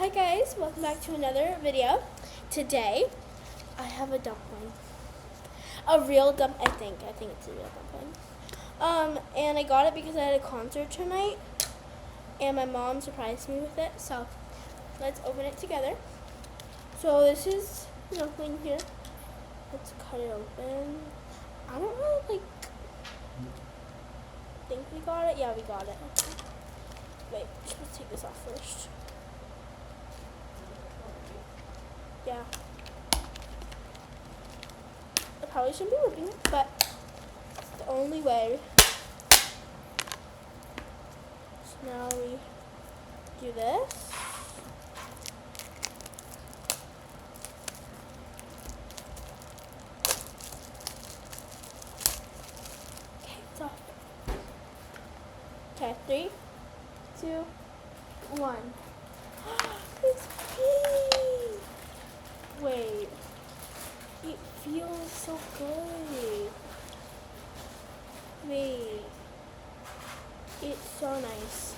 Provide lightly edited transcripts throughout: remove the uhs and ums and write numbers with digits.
Hi guys, welcome back to another video. Today, I have a dumpling. I think it's a real dumpling. And I got it because I had a concert tonight, and my mom surprised me with it, so let's open it together. So this is the dumpling here. Let's cut it open. I don't really, think we got it. Yeah, we got it. Wait, let's take this off first. Yeah. I probably shouldn't be ripping it, but it's the only way. So now we do this. Okay, it's off. Okay, 3, 2, 1. It's pink. Wait. It feels so good. Wait. It's so nice.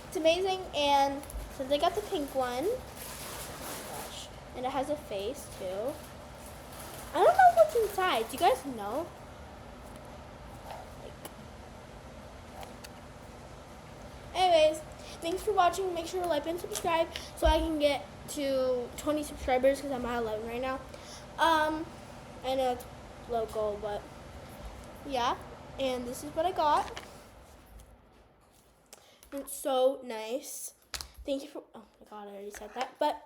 It's amazing, and since I got the pink one, oh my gosh, and it has a face too. I don't know what's inside. Do you guys know? Anyways, thanks for watching. Make sure to like and subscribe so I can get to 20 subscribers because I'm at 11 right now. I know it's local, but yeah. And this is what I got. It's so nice. Thank you for, oh my god, I already said that, but